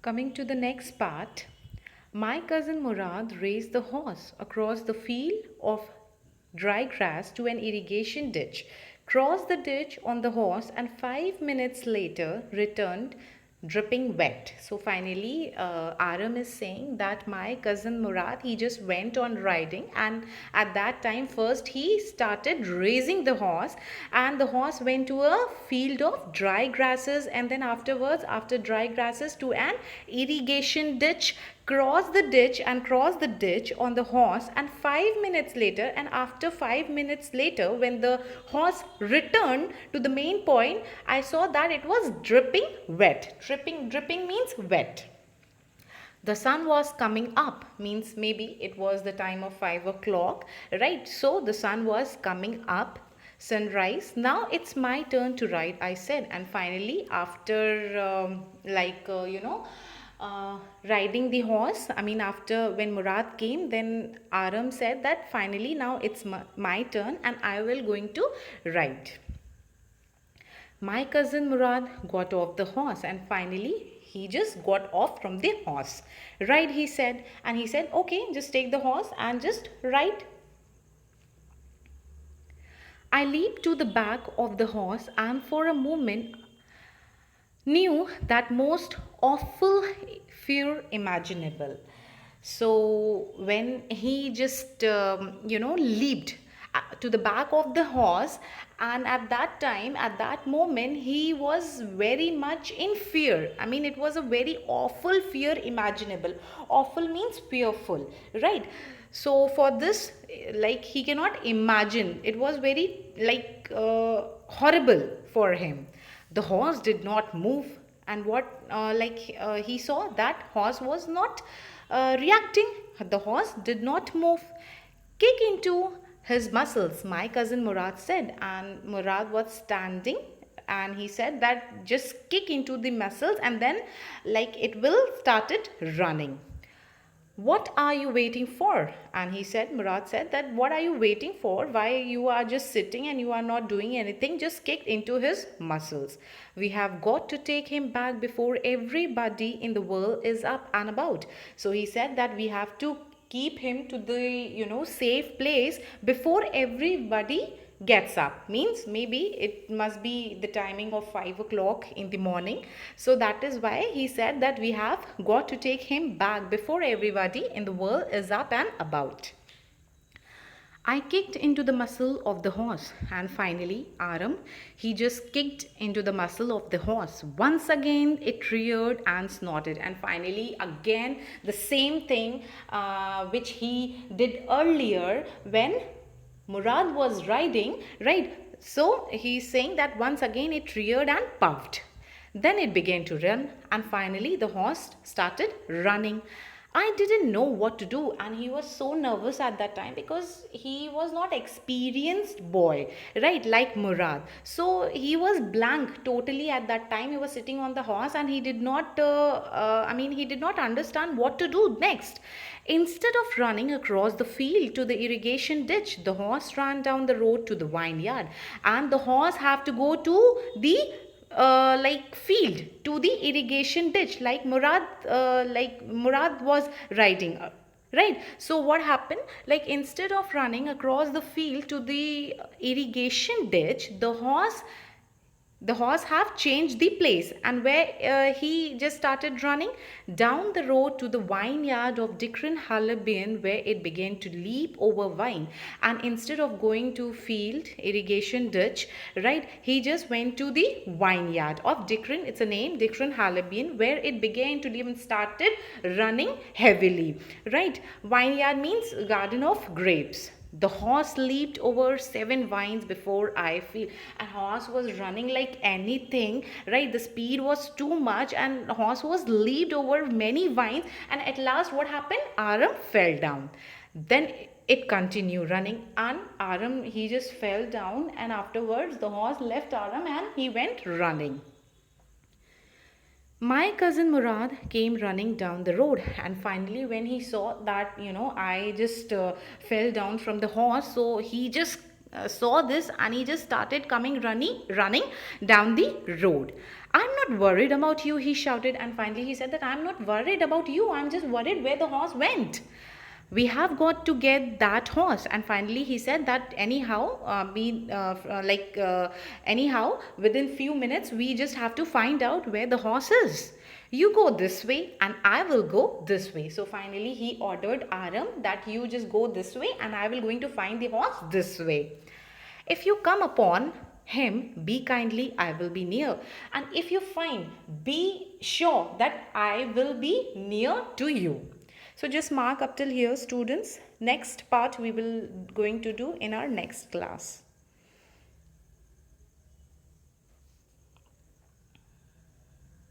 Coming to the next part, my cousin Murad raced the horse across the field of dry grass to an irrigation ditch, crossed the ditch on the horse, and 5 minutes later returned dripping wet. So finally, Aram is saying that my cousin Murad, he just went on riding, and at that time, first he started raising the horse, and the horse went to a field of dry grasses, and then afterwards, after dry grasses, to an irrigation ditch, cross the ditch on the horse, and 5 minutes later, and after 5 minutes later, when the horse returned to the main point, I saw that it was dripping wet. Dripping means wet. The sun was coming up, means maybe it was the time of 5 o'clock, right? So the sun was coming up, sunrise. Now it's my turn to ride, I said. And finally, after riding the horse, I mean, after when Murad came, then Aram said that finally now it's my turn and I will going to ride. My cousin Murad got off the horse, and finally he just got off from the horse. Ride, he said. And he said, okay, just take the horse and just ride. I leaped to the back of the horse and for a moment knew that most awful fear imaginable. So when he just leaped to the back of the horse, and at that time, at that moment, he was very much in fear. I mean, it was a very awful fear imaginable. Awful means fearful, right? So for this, like, he cannot imagine, it was very horrible for him. The horse did not move, and he saw that horse was not reacting. The horse did not move. Kick into his muscles, my cousin Murad said, and Murad was standing, and he said that just kick into the muscles, and then like it will started running. What are you waiting for? And he said, Murad said that, what are you waiting for? Why you are just sitting and you are not doing anything? Just kicked into his muscles. We have got to take him back before everybody in the world is up and about. So he said that we have to keep him to the safe place before everybody gets up. Means maybe it must be the timing of 5 o'clock in the morning. So that is why he said that we have got to take him back before everybody in the world is up and about. I kicked into the muscle of the horse, and finally, Aram, he just kicked into the muscle of the horse. Once again, it reared and snorted, and finally, again, the same thing which he did earlier when Murad was riding, right? So he's saying that once again it reared and puffed. Then it began to run, and finally the horse started running. I didn't know what to do, and he was so nervous at that time because he was not experienced boy, right, like Murad. So he was blank totally at that time. He was sitting on the horse, and he did not he did not understand what to do next. Instead of running across the field to the irrigation ditch, the horse ran down the road to the vineyard, and the horse have to go to the field, to the irrigation ditch, like Murad was riding, right? So what happened, like instead of running across the field to the irrigation ditch, the horse have changed the place, and where he just started running down the road to the vineyard of Dikran Halabian, where it began to leap over vine. And instead of going to field irrigation ditch, right, he just went to the vineyard of Dikran. It's a name, Dikran Halabian, where it began to leap and started running heavily, right? Vineyard means garden of grapes. The horse leaped over 7 vines before I feel, and horse was running like anything, right? The speed was too much, and horse was leaped over many vines, and at last what happened? Aram fell down. Then it continued running, and Aram, he just fell down, and afterwards the horse left Aram and he went running. My cousin Murad came running down the road, and finally when he saw that I just fell down from the horse, so he just saw this, and he just started coming running down the road. I'm not worried about you, he shouted, and finally he said that I'm not worried about you, I'm just worried where the horse went. We have got to get that horse. And finally he said that anyhow, anyhow, within few minutes we just have to find out where the horse is. You go this way and I will go this way. So finally he ordered Aram that you just go this way and I will going to find the horse this way. If you come upon him, be kindly, I will be near. And if you find, be sure that I will be near to you. So just mark up till here, students. Next part we will going to do in our next class.